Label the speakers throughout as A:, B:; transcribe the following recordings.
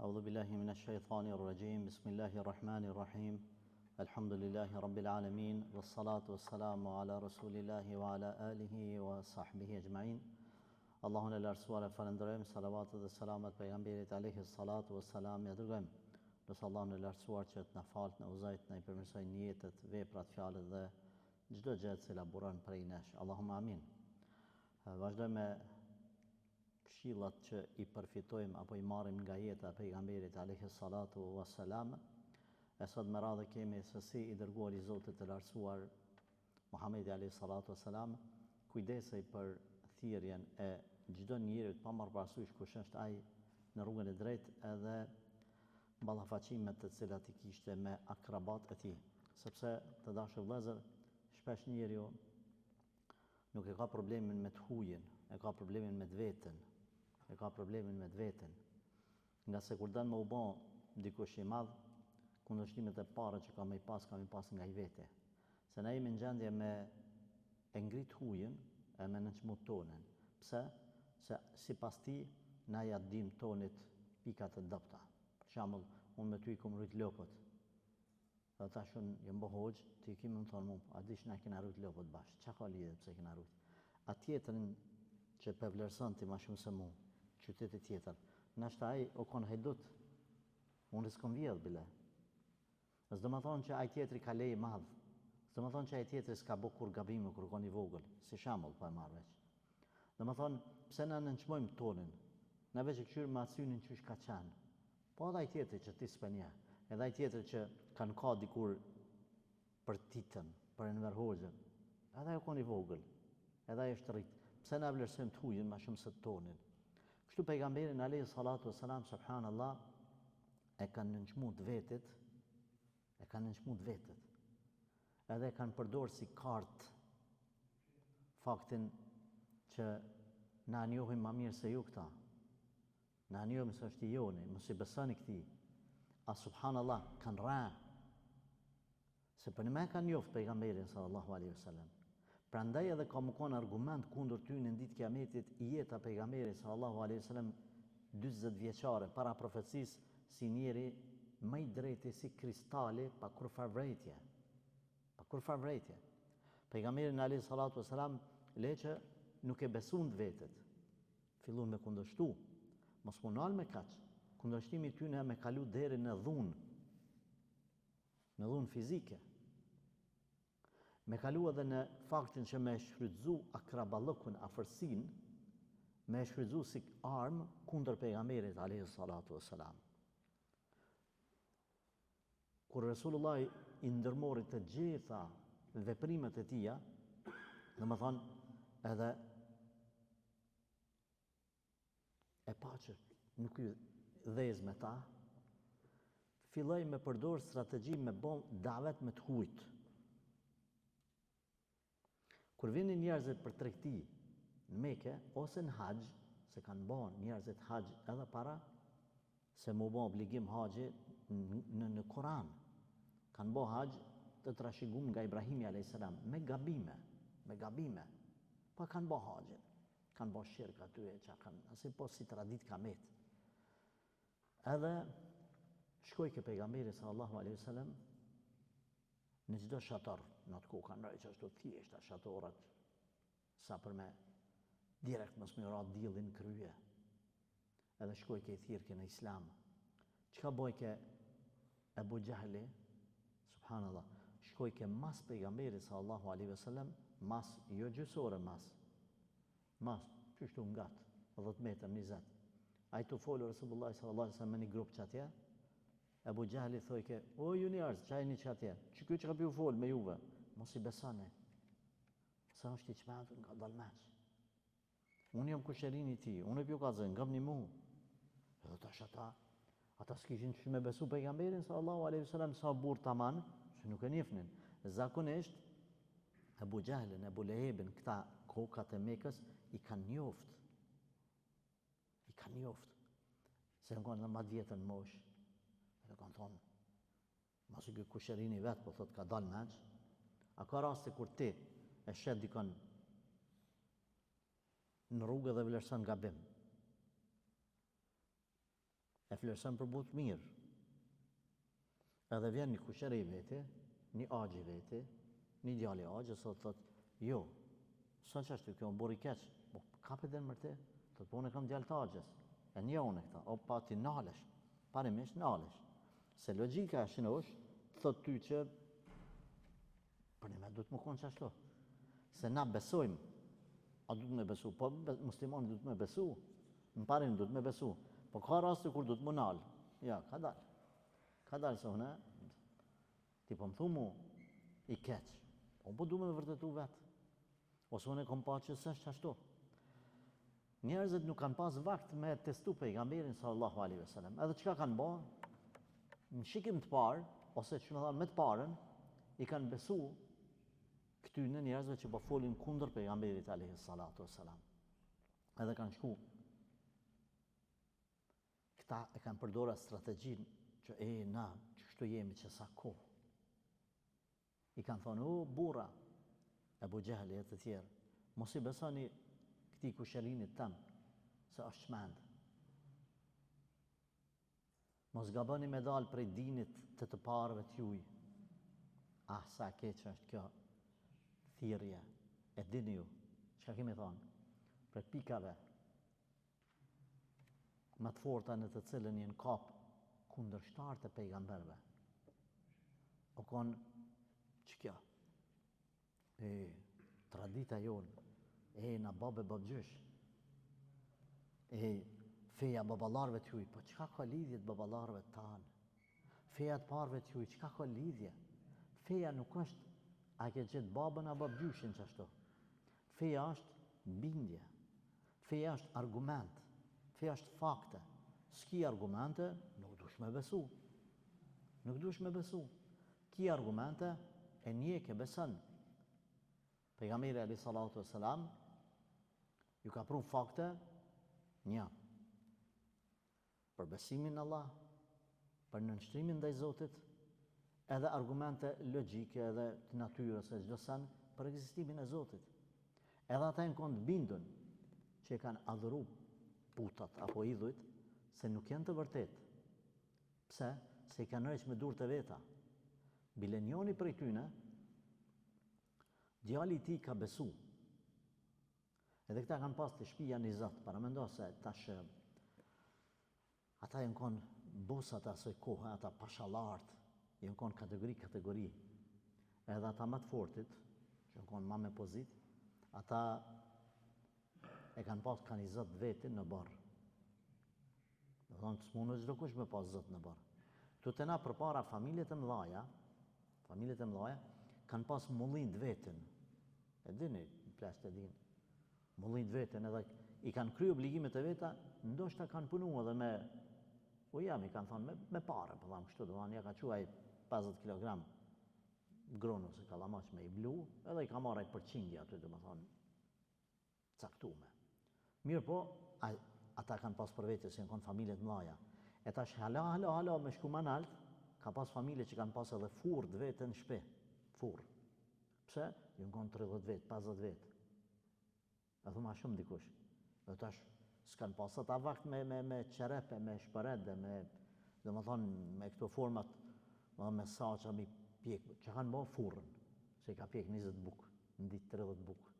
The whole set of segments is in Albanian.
A: أعوذ بالله من الشيطان الرجيم بسم الله الرحمن الرحيم الحمد لله رب العالمين والصلاة والسلام على رسول الله وعلى آله وصحبه أجمعين اللهم لا أرسل فلندرهم صلوات والسلامات pejgamberit عليه الصلاة والسلام ja dërgojmë nëse Allahun e lartësuar që të na falë, na uzojë, na i përmirësojë jetët, veprat, fjalët dhe çdo gjë që elaboron prej nesh. Allahumma amin. Vazhdojmë me këshillat që i përfitojmë apo i marrim nga jeta e pejgamberit alayhi salatu wassalam. E sot me radhë kemi se si i dërguar i Zotit të lartësuar Muhamedi alayhi salatu wassalam kujdesej për thirrjen e çdo njeriu pa marrë parasysh kush është ai në rrugën e drejtë edhe ballafaqimet të cilat i kishte me akrabat e tij. Sepse të dashur vëllezër, shpesh njeriu nuk e ka problemin me të hujin, e ka problemin me të vetën. Nga se kur dënë me u bon dikush i madh, kundërshtimet e para që kam i pas nga i vete. Se na jemi në gjendje me e ngrit hujin e me nënçmut tonën. Pse? Se sipas ti na ja dim tonit pikat e dobta. Për shembull, unë me ty i kom rrit lopët. Dhe tash unë jam bo hoxh, ti i më thonë mu, a dish na kena rrit lopët bashkë. Çka ka lidhje pse kena rrit? A tjetrin që pe vlerëson ti ma shumë se mu, qyteti tjetër, nashta ai o kon hajdut, unë s'kom vjedh bile. S'do më thonë që ai tjetri ka lej madh, s'do më thonë që ai tjetri s'ka bo kur gabime kur kon i vogël, si shembull po e marr veç. Do më thonë, pse na nënçmojmë tonin, na veç e këshyrim me asynin qysh ka qenë. Po edhe ai tjetri që ti s'pe nje, edhe ai tjetri që kanë ka dikur për titën, për Enver Hoxhën, edhe ai o kon i vogël, edhe ai është rrit. Pse na vlerësojmë të hujin ma shumë se të tonin. Kështu pejgamberin alayhi salatu wassalam subhanallah e kanë nënçmuar vetet, edhe e kanë përdorur si kartë faktin që na njohim ma mirë se ju këta. Na njohim se është i joni, mos i besoni këtij. A subhanallah kanë ra. Se për me kanë njoft pejgamberin sallallahu alaihi wasallam. Prandaj edhe ka më konë argument kundër ty në ditë kiametit jeta pejgamberit sallallahu alaihi wasallam 40 vjeçare para profecisë si njeri më i drejti si kristali pa kur farvrejtje. Pejgamberi alaihi salatu wasalam leqë nuk e besun të vetet. Fillun me kundërshtu. Mos munal me kaq. Kundërshtimi ty në me kalu deri në dhunë. Në dhunë fizike. Me kalu edhe në faktin që me shfrytzu akraballëkun, afërsin, me shfrytzu si armë kundër pejgamberit alayhi salatu wassalam. Kur Resulullah i ndërmori të gjitha veprimet e tija, dhe më thonë edhe e pa që nuk i dhez me ta, filloj me përdor strategji me bon davet me të hujt. Kur vinin njerëzit për tregti në Mekë ose në Haxh, se kanë bën njerëzit Haxh edhe para se mu bë obligim Haxhi në Kur'an. Kanë bë Haxh të trashëguar nga Ibrahimi alayhis salam me gabime. Po kanë bë Haxhin. Kanë bë shirk aty e çka kanë, asi po si tradit kamet. Edhe shkoi ke pejgamberi sallallahu alaihi wasallam në çdo shator, në atë kohë kanë rënë që ashtu thjeshta shatorat, sa për me direkt mos më ra dillin krye. Edhe shkoi ke i thirrke në Islam. Çka boj ke Abu Jahli, subhanallah, shkoi ke mas pejgamberit sallallahu alaihi wasallam, mas jo gjysore mas, qështu ngat, 10 meter, 20. Ai të folur Resulullah sallallahu alaihi wasallam me një grup që atje, Abu Jahli thoi ke, o ju njerëz, çaj një që atje, që kjo që ka pju fol me juve, mos i besane, sa është i qmendur nga dalmeq. Unë jam kusherin i ti, unë e pju ka zënë, ngam një mu. Edhe tash ata s'kishin që me besu pejgamberin sallallahu alaihi wasallam sa burr taman, që nuk e njefnin. Zakonisht, Abu Jahlin, Abu Lehebin, këta kokat e Mekës, i kanë njoft. Se në konë në matë vjetën mosh. Dhe kanë thonë, mos i kjo kusherin i vetë, po thot ka dal menç. A ka raste kur ti e shet dikon në rrugë dhe vlerëson gabim. E e flerëson për butë mirë. Edhe vjen një kusheri veti, një agji veti, një djali agje, sot thot, jo, sa që ashtu, kjo më buri keq, po kapet dhe në mërte, thot, po unë e kam djallë të agjes, e një unë e këta, o pa ti nalesh, parimisht nalesh, se logika e shinosh, thot ty që, për një me du të më konë që ashtu, se na besojmë, a du të me besu, po muslimani du të me besu, në parin du të me besu, po ka raste kur du të më nalë, ja, ka dalë se une, ti po më thumu i keq, po du me vërtetu vetë, ose une kom pa që s'është ashtu. Njerëzit nuk kanë pas vakt me testu pejgamberin sallallahu alaihi wasallam, edhe çka kanë bë, në shikim të parë, ose që më thonë me të parën, i kanë besu këtyne njerëzve që po folin kundër pejgamberit alaihi salatu wasalam. Edhe kanë shku. Këta e kanë përdora strategjin që na, që kështu jemi që sa kohë. I kanë thonë, o, burra, Ebu Gjehli e të tjerë, mos i besoni këti kusherinit tëm, se është shmend. Mos gaboni me dalë prej dinit të parëve t'juj. Ah, sa keq është kjo thirrje. E dini ju, çka kemi thonë? Prej pikave më të forta në të cilën jenë kap kundërshtarët e pejgamberëve. O konë që kjo? Tradita jonë, na babe babgjysh, feja babalarve t'juj, po qka ka lidhje të babalarve tanë? Feja të parve t'juj, qka ka lidhje? Feja nuk është, a ke gjithë babën a babgjyshin që ashtu. Feja është bindje, feja është argument, feja është fakte. S'ki argumente, nuk dush me besu. Nuk dush me besu. Ki argumente, e nje ke besën. Pejgamberi alayhi salatu wassalam ju ka pru fakte, një, për besimin në Allah, për nënshtrimin ndaj Zotit, edhe argumente logjike edhe të natyrës e çdo sen për ekzistimin e Zotit. Edhe ata në kënd bindun që e kanë adhuru putat apo idhujt, se nuk janë të vërtet. Pse? Se i kanë rreq me dur të veta. Bile njoni prej tyne, djali i tij ka besu. Edhe këta kanë pas të shtëpia një zot, para mendo se tash ata janë kon bosat asoj kohë, ata pashallartë, janë kon kategori. Edhe ata më të fortit, që janë kon më me pozit, ata e kanë pas kanë i zot vetin në barë. Do thonë të s'munë çdo kush me pas zot në barë. Tu të na përpara familjet e mëdhaja kanë pas mullin të vetin. E dini, plasht e din. Mullin të vetin edhe i kanë kry obligimet e veta, ndoshta kanë punu edhe me i kanë thonë me pare, për dhamë kështu, ja ka quaj 50 kg gronu se kalamash me i blu, edhe i ka marrë përqindja aty, dhe më thonë, caktume. Mirë po, ata kanë pas për vete, se janë konë familjet mëdhaja. E tash hala, me shku më nalt, ka pas familje që kanë pas edhe furr të vete në shpe. Furr. Pse? Janë konë 30 vetë, 50 vetë. E thuma shumë dikush. Dhe tash, s'kanë pas ata vakt me qerepe, me shpërede, dhe më thonë, me këto format, me saqa, me pjek, që kanë bo furrën, se i ka pjek 20 buk, në ditë 30 buk.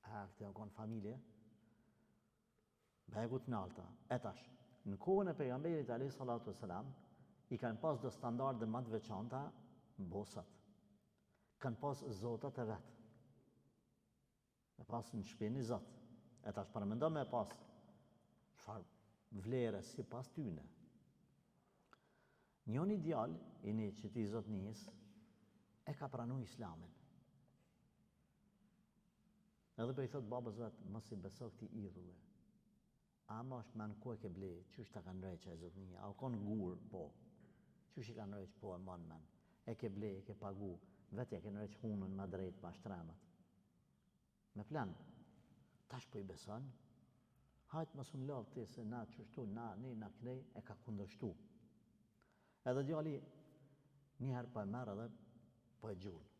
A: Këte janë konë familje, begut në alta. E tash, në kohën e pejgamberit alayhi salatu wassalam, i kanë pas do standarde më të veçanta bosat. Kanë pas zotat e vetë. Me pas në shpini zot. E tash përmendo me pas çfarë vlere si pas tyne. Njoni djal, i një që ti zotnis, e ka pranu islamin. Edhe për i thot babës vetë, mos i beso këti idhulle. Ama është me në ku e ke ble, qysh ta kanë rejqë e zotnija, a u konë gurë, po. Qysh i kanë rejqë, po e manë men. E ke ble, e ke pagu, vetë e ke rejqë hunën ma drejt pa shtremat. Me plan, tash po i beson, hajtë mos unë lavë ti se na qështu, na knej, e ka kundërshtu. Edhe djali, njëherë po e merë edhe po e gjullë.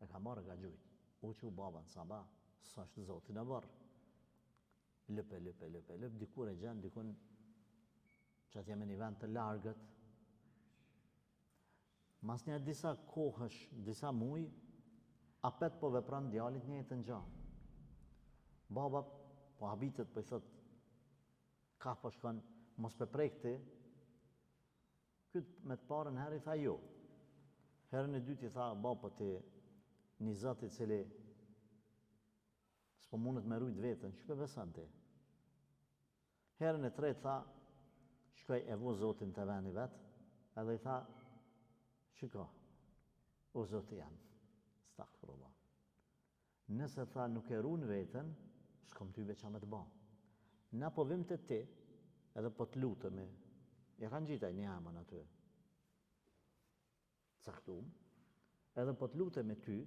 A: E ka marrë e ka gjujtë. U që u baba në sabah, sa është zotin e barë. Lëp, dikur e gjenë, dikun që atë jemi një vend të largët. Mas një disa kohësh, disa muj, apet po vepran djalit njëjtën gjë. Baba po habitet, po i thot, ka po shkon, mos pe prekti. Kyt me të parën herë i tha jo. Herën e dytë i tha, baba ti një zot i cili s'po mundet me rujt vetën, ç'pe beson ti? Herën e tretë tha, shkoj e vu Zotin të veni vetë, edhe i tha, shiko, o Zoti jam, stakfirullah. Nëse tha nuk e ruan vetën, s'kom ty veça me të ba. Na po vim të ti, edhe po të lutemi, ja kanë gjitaj një amën aty, caktum, edhe po të lutemi ty,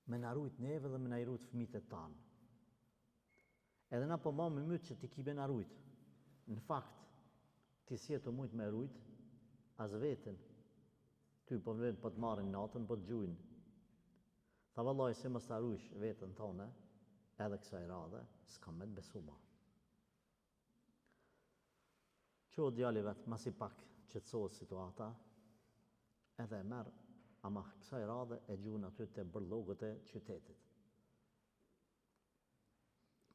A: me na rujt neve dhe me na i rujt fëmijët e tanë. Edhe na po ma me mytë që ti kibe na rujt. Në fakt, ti si e të mujt me rujt, as vetën. Ty po vjen po të marrin natën, po të gjujnë. Tha vallaj se mos ta rujsh vetën tonë, edhe kësaj radhe, s'kam me të besu ma. Qo djali vetë, mas i pak qetësohet situata, edhe e merë, ama kësaj radhe e gjuhën aty të bërllogët e qytetit.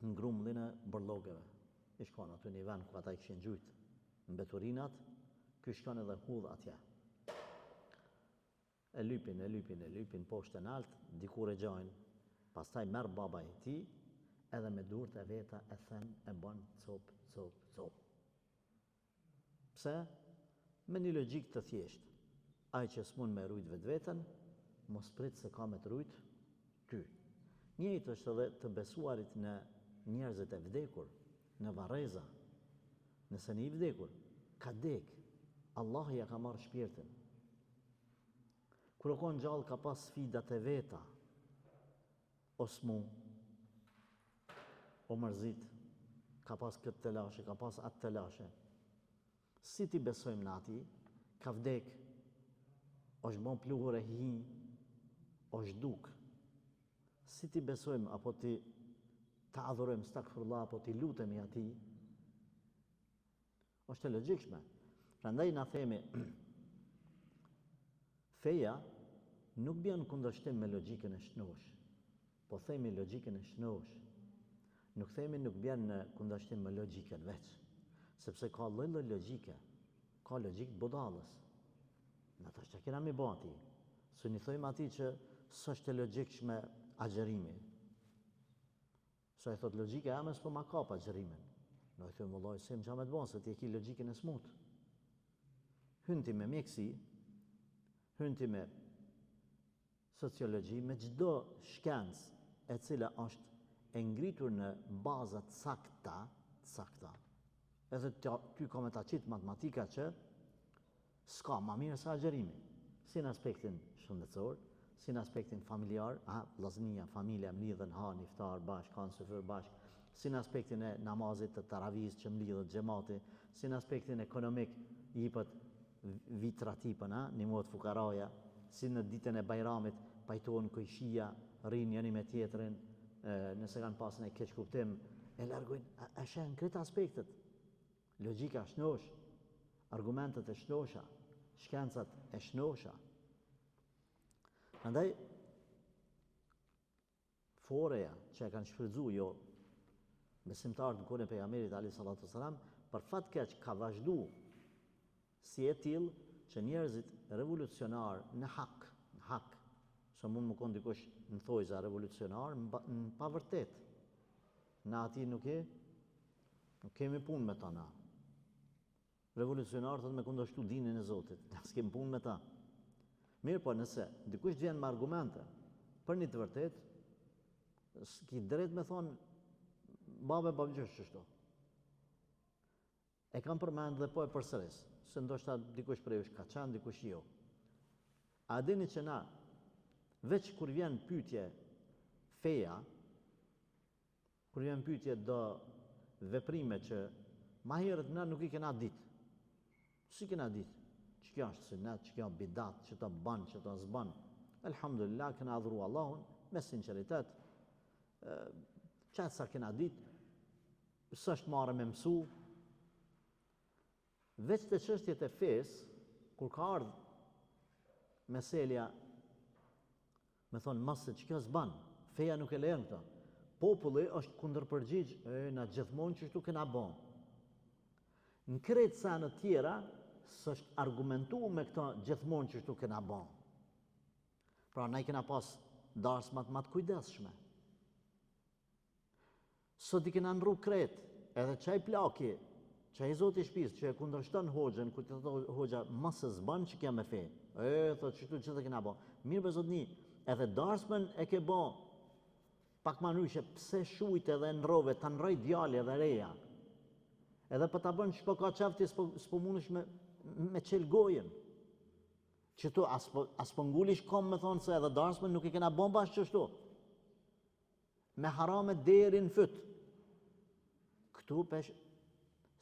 A: Në grumbullin e bërllogëve. I shkon aty një vend ku ata i kishin gjujt në beturinat, ky shkon edhe hudh atje. E lypin poshtë e nalt, dikur e gjajnë, pastaj merr baba i tij, edhe me durët e veta e thën e bën cop. Pse? Me një logjik të thjeshtë. Ai që s'mund me rujt vetveten, mos prit se ka me të rujt ty. Njëjtë është edhe të besuarit në njerëzit e vdekur, në varreza. Nëse një i vdekur ka dek, Allah ja ka marrë shpirtin. Kur o konë gjallë ka pas sfidat e veta, o smu, o mërzit, ka pas këtë të lashe, ka pas atë të lashe. Si ti besojmë në ati, ka vdek, është bon pluhur e hi, është duk. Si ti besojmë, apo ti ta adhurojmë stakfirullah, apo ti lutemi ati, është e logjikshme. Prandaj na themi, feja nuk bjen kundërshtim me logjikën e shnosh, po themi logjikën e shnosh. Nuk themi nuk bjen në kundërshtim me logjikën veç, sepse ka lloj logjike, ka logjik budallës. Në të që kena mi bati, së një thojmë ati që së është e logjikshme agjerimi. Së e thot logjike e ames po ma kap agjerimin. Në e thujmë vëlloj, se më qa me të bon, se ti e ki logjikën e smut. Hynti me mjeksi, hynti me sociologji, me gjdo shkencë e cila është e ngritur në bazat sakta, edhe ty ka me ta qitë matematika që s'ka ma mirë sa agjerimi, si në aspektin shëndetësor, si në aspektin familjar, vllaznia, familja mlidhen, han, iftar, bashk, han, sufër, bashk, si në aspektin e namazit të taraviz që mlidhet xhamati, si në aspektin ekonomik, jipët vitra tipën, një mod fukaraja, si në ditën e bajramit, pajtohen kojshia, rrinë njëri me tjetrin, nëse kanë pasën e keq kuptim, e largojnë, e shenë këtë aspektet. Logjika shnosh, argumentet e shnosha, shkencat e shnosha. Andaj, foreja që e kanë shfrytzu jo besimtarët në kohën e pejgamberit alayhi salatu wasalam, për fat keq ka vazhdu si e tillë që njerëzit revolucionar në hak, që mund më konë dikush në thojza revolucionar, në pavërtet. Na ati nuk kemi punë me ta na. Revolucionarët me kundërshtu dinin e Zotit, ne s'kem punë me ta. Mirë po nëse dikush vjen me argumente për një të vërtet, s'ki drejt me thonë babe babgjësh qështu. E kam përmend dhe po e përsëris, se ndoshta dikush prej ka qenë, dikush jo. A dini që na, veç kur vjen pyetje feja, kur vjen pyetje do veprime që ma herët na nuk i kena ditë. Si kena ditë? Që kjo është sunet, që kjo bidat, që to ban, që to zban. Elhamdulillah, kena adhuru Allahun, me sinceritet. Qatë sa kena ditë, së është marrë me mësu, veç të çështjet e fesë, kur ka ardhur meselja, me thonë mos se ç'kjo s'ban, feja nuk e lejon këto. Populli është kundërpërgjigj, na gjithmonë që kështu kena bën. Në krejt sa në tjera, s'është argumentuar me këto gjithmonë që kështu kena bën. Pra ne kena pas darsmat më të kujdesshme. Sot i kena ndru krejt, edhe çaj plaki, çaj zoti i shtëpisë që e kundërshton hoxhën, ku të thotë hoxha mos se s'ban që kja me fe. Thotë që çdo kena bën. Mirë për zotni, edhe darsmën e ke bën pak më ndryshe, pse shujt edhe ndrove, ta ndroj djali edhe reja. Edhe po ta bën ç'po ka qafti, s'po mundesh me çel gojen. Që tu as po ngulish kom me thonë se edhe darsmën nuk i kena bën bashkë çështu. Me harame deri në fyt. Këtu pesh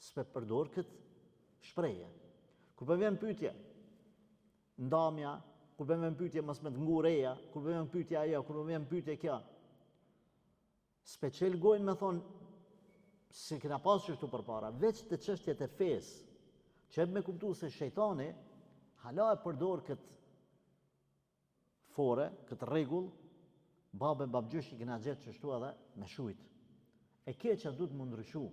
A: s'pe përdor këtë shprehje. Kur po vjen pyetje, ndamja, kur po vjen pyetje mos me të ngureja, kur po vjen pyetje ajo, kur po vjen pyetje kjo. S'pe çel gojën me thonë si kena pas çështu përpara, veç të çështjet e fesë, që me kuptu se shejtani hala e përdor këtë fore, këtë rregull, babë babgjysh i kena gjetë çështu edhe me shujt. E keqja duhet më ndryshu.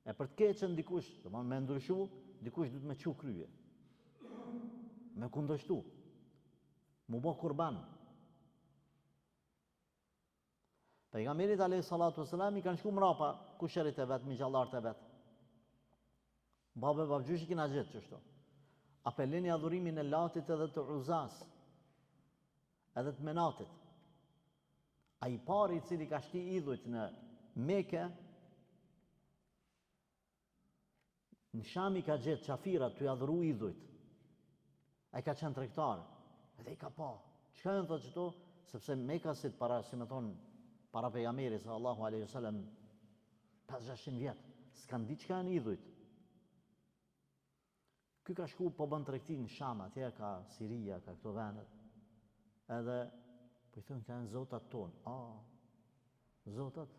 A: E për të keqen dikush, domethënë me ndryshu, dikush duhet me çu krye. Me kundërshtu. Mu bë kurban. Pejgamberit alayhi salatu wasalam i kanë shku mrapa kusherit e vet, migjallarët e vet. Babë babgjysh i kena gjetë çështu. Apelini adhurimin e Latit edhe të Uzas, edhe të Menatit. Ai pari i cili ka shti idhujt në Mekë, në Sham i ka gjetë qafira të adhuru idhujt. Ai ka qenë tregtar, edhe i ka pa. Çka janë thotë këto? Sepse Mekasit para, si më thonë, para pejgamberit sallallahu alaihi wasallam 500 vjet, s'kan ditë çka janë idhujt. Ky ka shku po bën tregti në Sham, atje ka Siria, ka këto vendet. Edhe po i thonë kanë zotat tonë. Zotat.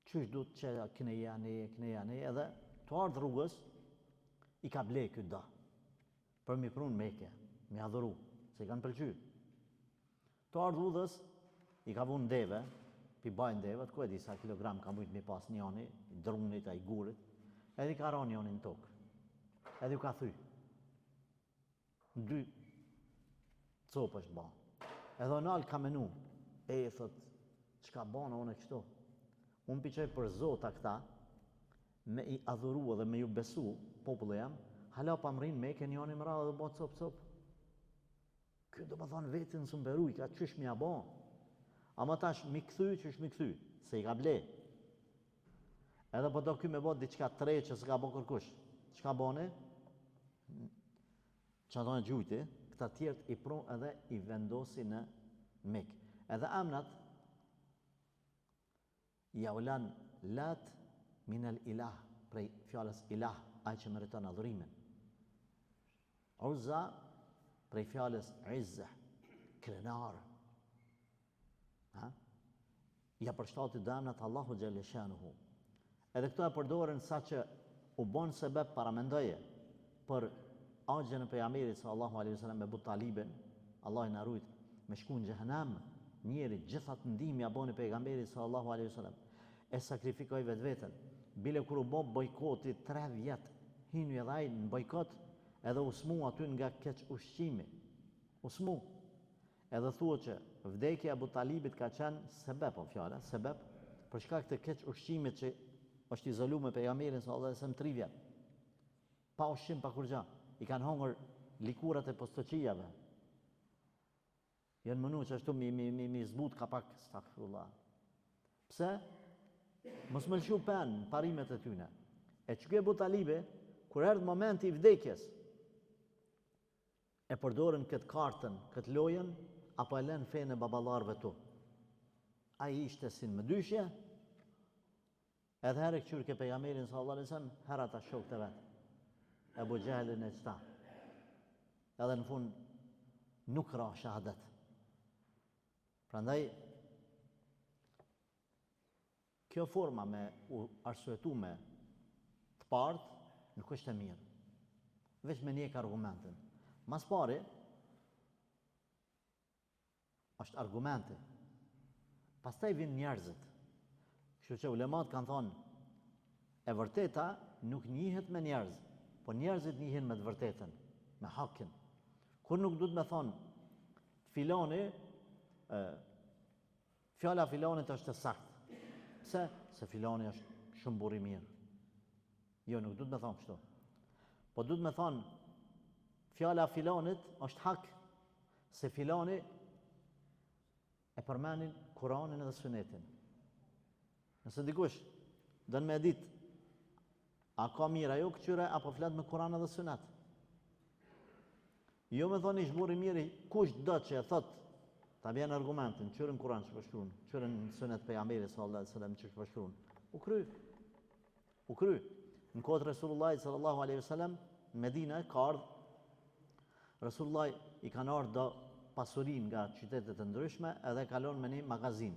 A: Qysh duhet që këneja ne, edhe të ardhë rrugës, i ka ble këtë da. Për mi prunë Mekë, mi adhuru, se i kanë pëlqy. Të ardhë rrugës, i ka vunë deve, pi bajnë deve, ku e di sa kilogram ka mujtë mi pas njoni, i drunit, a i gurit, edhe i ka ra njoni në tokë. Edhe ju ka thy. Në dy copë është ba. Edhe nalë ka menu, thot, çka bana unë e kështu? Unë piqoj për zota këta, me i adhuru dhe me ju besu, popullu jam, hala pa më rinë Mekë njoni më radhë dhe bo cop. Kjo do më thonë vetin së mberu, i ka qysh mi a bo. Ama tash mi këthy, qysh mi këthy, se i ka ble. Edhe po do ky me bo diçka tre që s'ka bo kërkush. Çka bone? Që ato në gjujti, këta tjertë i pru edhe i vendosi në Mekë. Edhe amnat, ja ulan lat minel ilah, prej fjallës ilah, aj që meriton adhurimin. Uzza, prej fjallës izzeh, krenar. Ja përshtatit damnat Allahu Gjeleshanuhu. Edhe këto e përdoren sa që u bon sebeb paramendoje për agjën e pejgamberit sallallahu alaihi wasallam me Abu Talibin, Allah i na rujt me shku në xhehenam, njeri gjithat ndihmë ja boni pejgamberit sallallahu alaihi wasallam. E sakrifikoi vetveten. Bile kur u bë bojkoti 3 vjet, hinu edhe ai në bojkot, edhe u smu aty nga keq ushqimi. U smu. Edhe thuhet që vdekja e Abu Talibit ka qenë sebeb, fjala, sebeb për shkak të keq ushqimit që është izoluar me pejgamberin sallallahu alaihi wasallam 3 vjet. Pa ushqim, pa kurgja. I kanë hongër likurat e postoqijave. Janë mënu që ashtu mi zbut ka pak, astaghfirullah. Pse? Mos më lëshu pen parimet e tyne. E që ke Abu Talibi, kur erdhë momenti i vdekjes, e përdorën këtë kartën, këtë lojen, apo e lënë fejnë e babalarve tu. A i ishte sin më dyshje, edhe herë këqyrë ke pejgamberin sallallahu alaihi wasallam, herë ata shok të vetë. Ebu Gjehlin e qëta. Edhe në fund nuk ra shahadet. Prandaj, kjo forma me u arsuetu me të partë, nuk është e mirë. Veç me njek argumentin. Mas pari, është argumente. Pastaj vin njerëzit. Kështu që ulemat kanë thonë, e vërteta nuk njihet me njerëz, po njerëzit njihen me të vërtetën, me hakin. Kur nuk duhet me thonë, filani, fjala filanit është e saktë. Pse? Se filani është shumë burr i mirë. Jo, nuk duhet me thonë kështu. Po duhet me thonë, fjala filanit është hak, se filani e përmenin Kuranin edhe Sunetin. Nëse dikush dënë me ditë, a ka mirë ajo këqyre, apo flet me Kuran edhe Sunet. Jo me thoni shburi mirë, kush do që e thot, ta vjen argumentin, qërën Kuran që përshkruan, qërën Sunet pejgamberi sallallahu alaihi wasallam që përshkruan. U kry. Në kohët Resulullah sallallahu alaihi wasallam, në Medinë ka ardhur, Resulullah i kanë ardhur do pasurin nga qytetet të ndryshme edhe kalon me një magazin.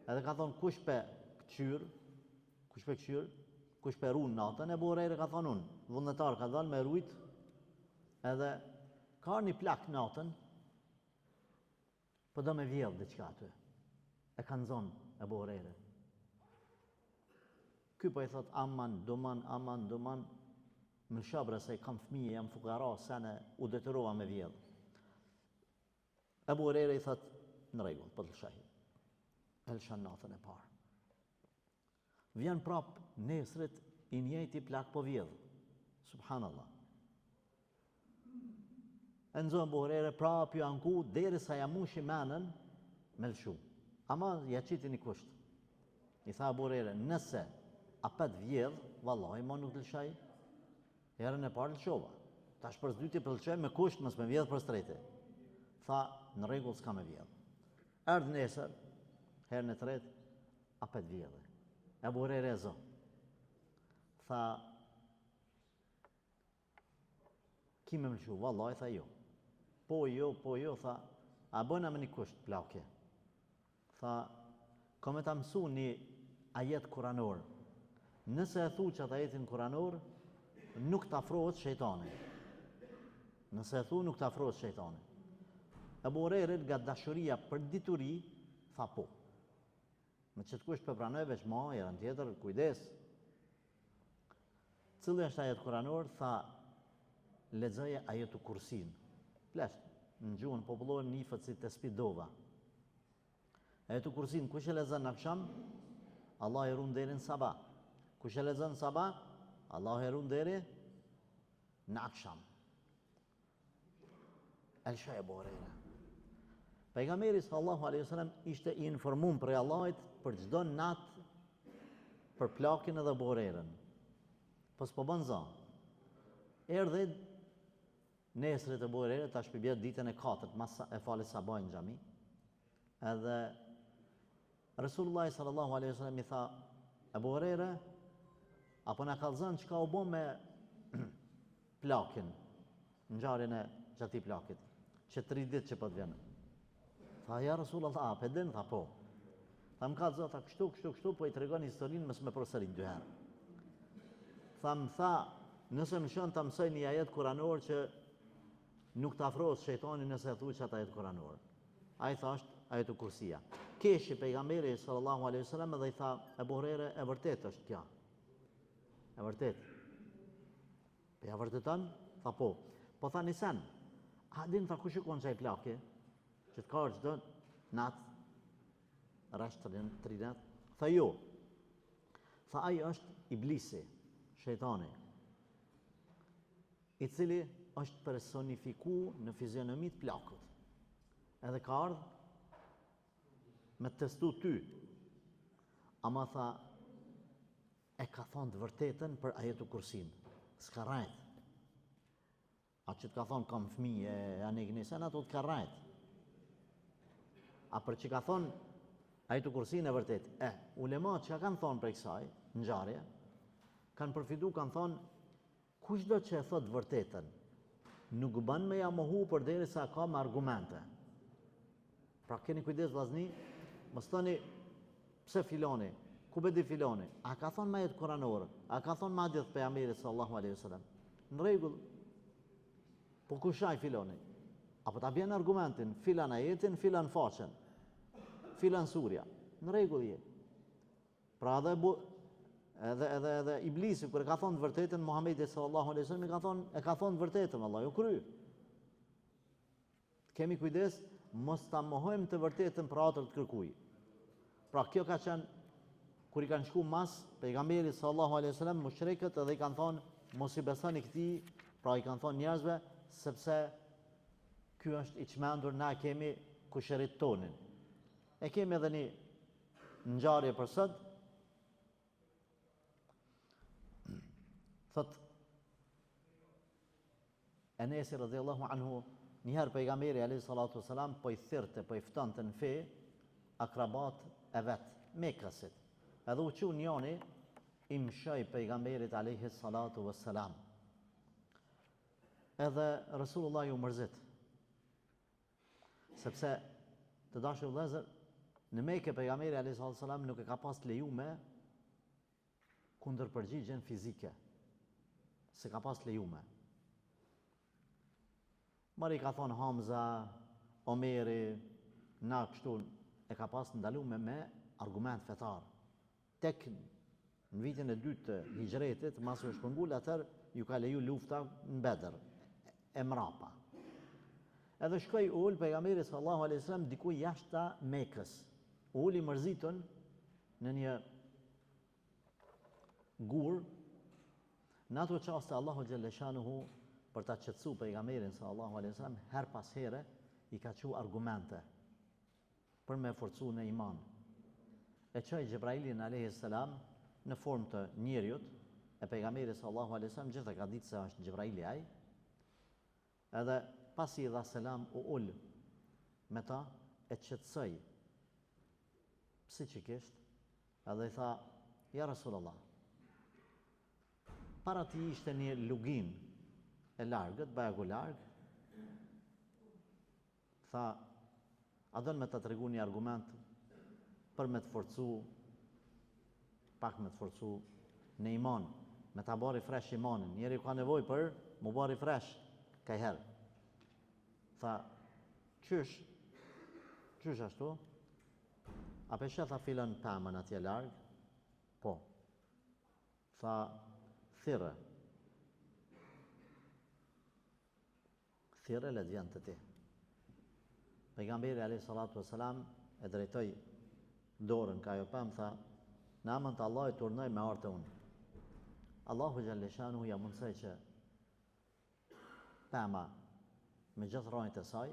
A: Edhe ka thonë kush pe këqyr, kush pe runë natën, Ebu Hurajra ka thonë unë, vullnetar ka dalë me rujt, edhe ka një plak natën, po do me vjedh diçka aty. E kanë zonë Ebu Hurajra. Ky po i thot aman, duman, më shabre se kam fëmije, jam fukara, sene u detyrova me vjedh. Ebu Hurajra i thot, në rregull, po të lëshahi. Elshan natën e parë. Vjen prap nesrit i njëjti plak po vjedh. Subhanallah. E nëzohën Ebu Hurajra prap ju anku deri sa ja mushi menën me lëshu. Ama ja qiti një kusht. I tha Ebu Hurajra, nëse apet vjedh, vallahi ma nuk të lëshaj. Herën e parë lëshova. Tash për s'dyti për lëshaj me kusht, mës me vjedh për strejti. Tha, në rregull s'ka me vjedh. Erdhë nesër, herën e tretë, apet vjedhe. Ebu Hurajra e zo. Tha, ki me lëshu, vallahi, tha jo. Po jo, tha, a bëna me një kusht plake. Tha, ka me ta mësu një ajet kuranor. Nëse e thu që ata ajetin kuranor, nuk të afrohet shejtani. Nëse e thu, nuk të afrohet shejtani. Ebu Hurajra nga dashuria për dituri, tha po. Me që të kusht për pranoj veç ma, herën tjetër, kujdes. Cili është ajet kuranor, tha, lexoje ajetu kursin. Plesht, në gjuhën popullore nifët si të spidova. Ajetu kursin, kush e lexon në akşam, Allah e ruan deri në sabah. Kush e lexon në sabah, Allah e ruan deri në akşam. Elsha Ebu Hurajra. Pejgamberi sallallahu alaihi wasallam ishte i informuar për Allahit për çdo natë për plakin edhe Ebu Hurajrën. Po s'po bën za. Erdhi nesrit Ebu Hurajra, tash për bjetë ditën e 4, mas e falit sabah në xhami. Edhe Resulullah sallallahu alaihi wasallam i tha, Ebu Hurajra, apo na kallzon çka u bë me plakin, ngjarjen e xhati plakit, që 3 ditë që po të vjen. Tha, ja Resulullah, a pedin? Tha, po. Tha, më ka zota kështu, po i tregon historinë mësë me përsërit 2 herë. Tha, më tha, nëse më shën të mësoj një ajet kuranor që nuk të afrohet shejtani nëse e thuj që atë ajet kuranor. A i tha është ajetu kursia. Keshi pejgamberi sallallahu alaihi wasallam edhe i tha, Ebu Hurajra, e vërtet është kja. E vërtet. Pe ja vërtetan? Tha, po. Po tha nisen, a din tha ku shikon qaj plake? Që të ka çdo natë, rresht 3 natë. Tha jo. Tha ai është iblisi, shejtani, i cili është personifiku në fizionomi të plakut. Edhe ka ardhë me të testu ty. Ama tha, e ka thonë të vërtetën për ajetu kursin. S'ka rajt. A që të ka thonë kam fëmije, janë i gnisen, ato të ka rajt. A për që ka thonë ajetu kursin e vërtet. Ulemat që ka kanë thonë për kësaj, në ngjarje, kanë përfitu, kanë thonë, kush do që e thotë vërtetën, nuk bën me ja mohu për deri sa ka me argumente. Pra keni kujdes vllazni, mos thoni pse filani ku be di filoni, a ka thonë ma jetë kuranore, a ka thonë ma hadith pejgamberit sallallahu alaihi wasallam. Në rregull, po ku shaj filoni? Apo ta bjen argumentin, filan ajetin, filan faqen, filan surja. Në rregull je. Pra edhe Iblisi kur e ka thonë të vërtetën Muhamedi sallallahu alaihi wasallam e ka thonë të vërtetën, Allah ju kry. Kemi kujdes mos ta mohojmë të vërtetën për atë të kërkuj. Pra kjo ka qenë kur i kanë shku mas pejgamberit sallallahu alaihi wasallam mushrikët edhe i kanë thonë mos i besoni këtij, pra i kanë thonë njerëzve sepse ky është i çmendur, na kemi kusherit tonin. E kemi edhe një ngjarje për sot. Thot Enesi radhiyallahu anhu, njëherë pejgamberi alayhi salatu wasalam po i thirrte, po i ftonte në fe akrabat e vet, Mekkasit. Edhe u qu njoni i mshoj pejgamberit alayhi salatu wassalam. Edhe Rasulullah ju mërzit. Sepse të dashur vëllezër, në Mekë pejgamberi alayhi salatu wassalam nuk e ka pas lejume kundër përgjigjen fizike. Se ka pas lejume. Mari ka thonë Hamza, Omeri, na kështu e ka pas ndalume me argument fetar. Tek në vitin e dytë të hijretit, mas u shpëngull, atër ju ka leju lufta në Bedër, e mrapa. Edhe shkoj ul pejgamberi sallallahu alaihi wasallam diku jashta Mekës. Ul i mërzitën në një gur. Në ato qaste Allahu xhelle shanuhu për ta qetësu pejgamberin sallallahu alaihi wasallam her pas here i ka qu argumente për me forcu në iman. E qoj Gjibrailin alayhi salam në formë të njeriut, e pejgamberi sallallahu alaihi wasallam gjithë e ka ditë se është Gjibraili ai. Edhe pasi i dha selam u ul me ta, e qetësoi psiqikisht, edhe i tha: "Ja Rasulullah, para ti ishte një lugin e largët, bajagu larg." Tha: "A don me ta tregu një argument për me të forcu, pak me të forcu në iman, me ta bari fresh imanin. Njeri ka nevojë për mu bari fresh kajherë." Tha: "Qysh ashtu? A peshe tha filan pamën atje larg?" "Po." Tha: "Thirrë. Thirrë le të vjen te ti." Pejgamberi alayhi salatu wasalam e drejtoi dorën ka ajo pemë, tha: "Në emën të Allahut urnoj me ardhe unë." Allahu xhelle shanuhu ja mundsoi që pema me gjithë rrojët e saj,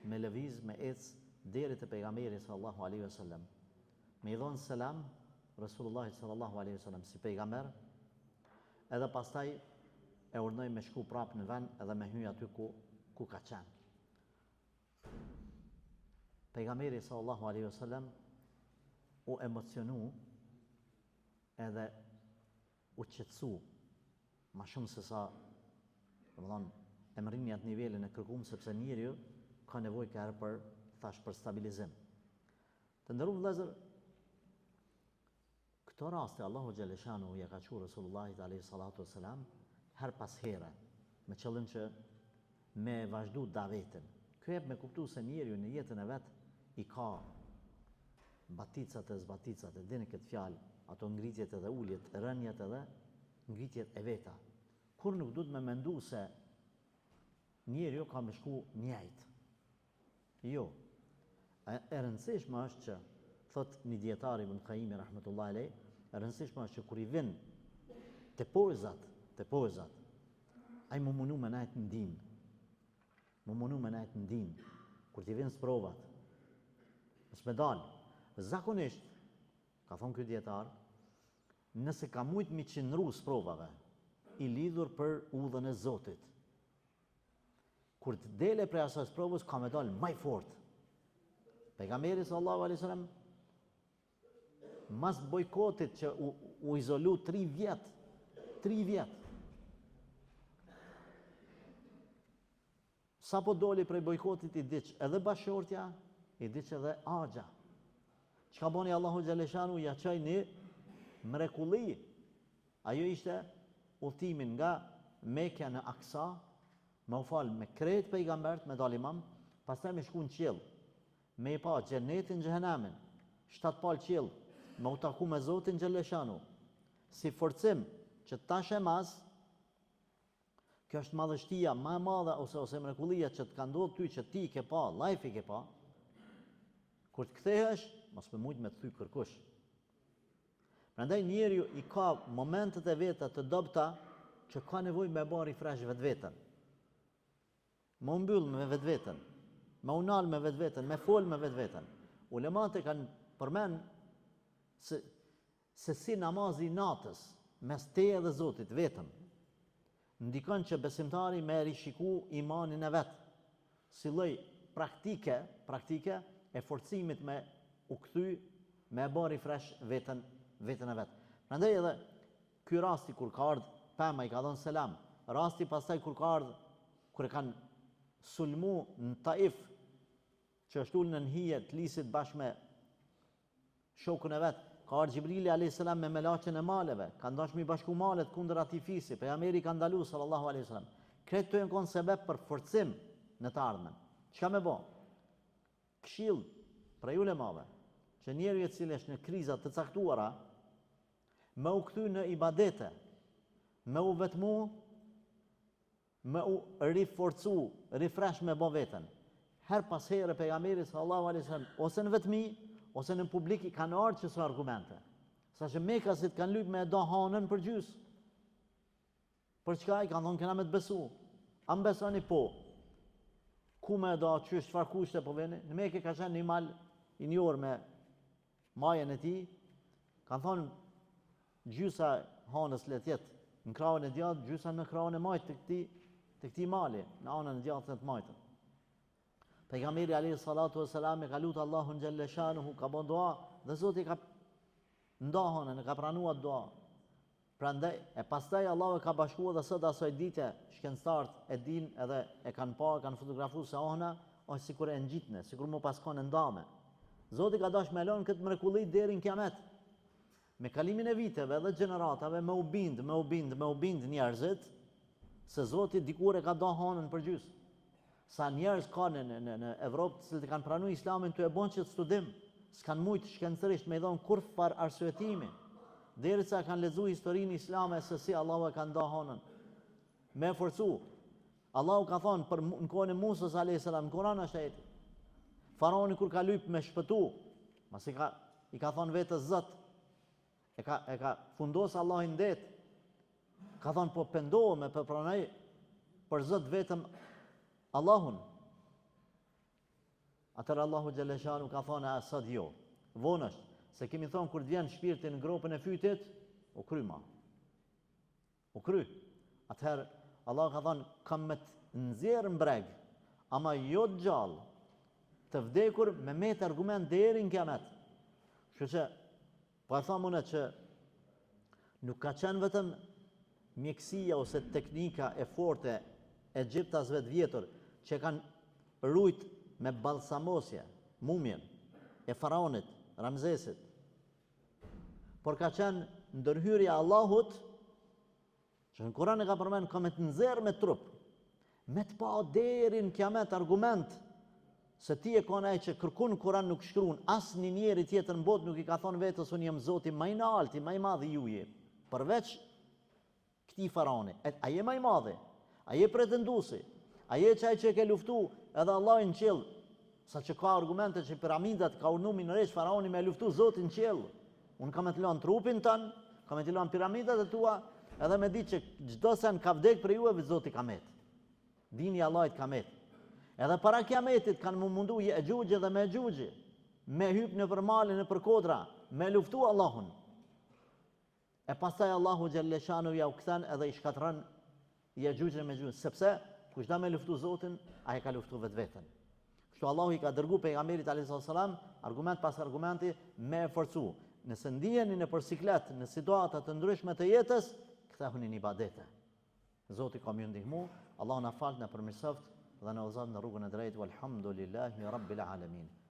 A: me lëviz, me ec deri te pejgamberi sallallahu alaihi wasallam. Me i dhonë selam Rasulullah sallallahu alaihi wasallam si pejgamber, edhe pastaj e urnoj me shku prap në vend edhe me hyj aty ku ka qenë. Pejgamberi sallallahu alaihi wasallam u emocionu edhe u qetësu ma shumë se sa, domethënë, e mërrini atë nivelin e kërkuar, sepse njeriu ka nevojë ka herë për stabilizim. Të nderuar vëllezër, këto raste Allahu xhelle shanuhu ja ka thënë Resulullahit alayhi salatu wasalam her pas here, me qëllim që me vazhdu davetin. Ky jep me kuptu se njeriu në jetën e vet i ka baticat e zbaticat, e dini këtë fjalë, ato ngritjet edhe uljet, rënjet edhe ngritjet e veta. Kur nuk duhet me mendu se njeriu ka me shku njëjt. Jo. E rëndësishme është që, thot një dietar Ibn Qayyim rahmetullahi alayh, e rëndësishme është që kur i vin te pozat, ai më munu me najt ndin. Më munu me najt ndin. Kur t'i vin sprovat, s'me dal. Zakonisht, ka thonë ky dietar, nëse ka mujt mi qëndru sprovave, i lidhur për udhën e Zotit, kur të dele prej asaj sprovës, ka me dal maj fort. Pejgamberi sallallahu alaihi wasallam mas bojkotit që u izolu 3 vjet. Sa po doli prej bojkotit i diq edhe bashortja, i diq edhe agja. Çka boni Allahu xhaleshanu ja çoi një mrekulli. Ajo ishte udhtimin nga Mekja në Aksa, me u fal me krejt pejgambert, me dal imam, pastaj me shku në qiell, me i pa xhenetin, xhehenamin, 7 palë qiell, me u taku me Zotin xhaleshanu. Si forcim që tash e mas, kjo është madhështia më e madhe ose mrekullia që të ka ndodhur ty, që ti ke pa, life i ke pa. Kur të kthehesh, mos më mujt me të thy kërkush. Prandaj njeriu i ka momentet e veta të dobta që ka nevojë me bë refresh vetveten. Me mbyll me vetveten, me unal me vetveten, me fol me vetveten. Ulemat e kanë përmend se si namazi i natës mes teje dhe Zotit vetëm ndikon që besimtari me rishiku imanin e vet, si lloj praktike e forcimit me u kthy, me bë refresh veten e vet. Prandaj edhe ky rasti kur ka ardhur pema i ka dhënë selam, rasti pastaj kur ka ardhur kur e kanë sulmu në Taif, që është ulën në hije të lisit bashkë me shokun e vet, ka ardhur Xhibrili alayhis salam me melaqen e maleve, kanë dashur mi bashku malet kundër atij fisi, pejgamberi ka ndaluar sallallahu alaihi wasallam. Këto janë kon sebeb për forcim në të ardhmen. Çka më bë? Këshill prej ulemave që njeriu i cili është në kriza të caktuara me u kthy në ibadete, me u vetmu, me u riforcu, refresh me bë veten. Her pas here pejgamberi sallallahu alaihi wasallam ose në vetmi ose në publik i kanë ardhur që sa argumente. Saqë Mekasit kanë lyp me e do hanën për gjys. Për çka i kanë thonë kena me të besu? A më besoni po? Ku me e do, qysh, çfarë kushte po veni? Në Mekë ka qenë një mal i njohur me majën e tij. Kanë thonë gjysa hanës le të jetë në krahun e djathtë, gjysa në krahun e majt të këtij mali, në anën e djathtë të majtën. Pejgamberi alayhi salatu wasalam e ka lutur Allahun xhalla shanuhu, ka bën dua dhe Zoti ka ndohën, e ka pranuar dua. Prandaj e pastaj Allahu e ka bashkuar dhe sot asoj dite shkencëtarët e din edhe e kanë pa, kanë fotografuar se ona është sikur e ngjitne, sikur më pas kanë ndame. Zoti ka dashur me lënë këtë mrekulli deri në kiamet. Me kalimin e viteve dhe gjeneratave me u bind njerëzit se Zoti dikur e ka dhënë hanën për gjys. Sa njerëz ka në Evropë që kanë pranuar Islamin të e bën që të studim, s'kan mujt shkencërisht me i dhënë kurrë arsyetimi, derisa kanë lexuar historinë islame se si Allahu e ka dhënë hanën. Me forcu. Allahu ka thonë për në kohën e Musës alayhis salam, në Kur'an është ajeti. Faraoni kur ka lyp me shpëtu, mas i ka thonë vetes Zot, e ka fundos Allahin det. Ka thonë po pendohem e pranoj për Zot vetëm Allahun. Atër Allahu Gjeleshanu ka thonë a sot jo. Vonë është, se kemi thonë kur vjen shpirti në gropën e fytit, u kry ma. U kry. Atëherë Allah ka thonë kam me të nxjerrë mbreg, ama jo të gjallë, të vdekur me met argument deri në kiamet. Kështu që po e thamë unë që nuk ka qenë vetëm mjekësia ose teknika e forte e Egjiptasve të vjetër që kanë rujt me balsamosje, mumjen e faraonit, Ramzesit. Por ka qenë ndërhyrja Allahut, që në Kur'an e ka përmend ka me të nxjerrë me trup, me të pa deri në kiamet argument se ti e kanë ai që kërkon Kur'an nuk shkruan, asnjë njeri tjetër në botë nuk i ka thonë vetes unë jam Zoti më i lartë, më i madh i juve, përveç këtij faraoni. Ai je më i madh, ai je pretenduesi. Ai e çaj që ke luftu edhe Allah në qiell, sa që ka argumente që piramidat ka urnu minëresh faraoni me luftu Zotin në qiell. Unë kam e të lanë trupin tënë, kam e të lanë piramidat e tua, edhe me di që çdo sen ka vdek për juve, Zoti ka met. Dini Allahit ka met. Edhe para kiametit kanë mundu Ya'juj dhe Ma'juj me hyp në përmalin e përkodra, me luftu Allahun. E pastaj Allahu Gjelleshanu ja u kthen edhe i shkatran Ya'juj dhe Ma'juj, sepse kush da me luftu Zotin, ai ka luftu vetveten. Kështu Allahu i ka dërgu pejgamberit alayhis salam argument pas argumenti me forcu. Nëse ndiheni në përsiklet, në situata të ndryshme të jetës, kthehuni në ibadete. Zoti ka më ndihmu, Allah na fal, na përmirësoft dhe na udhëzon në rrugën e drejtë. Walhamdulillahi rabbil alamin.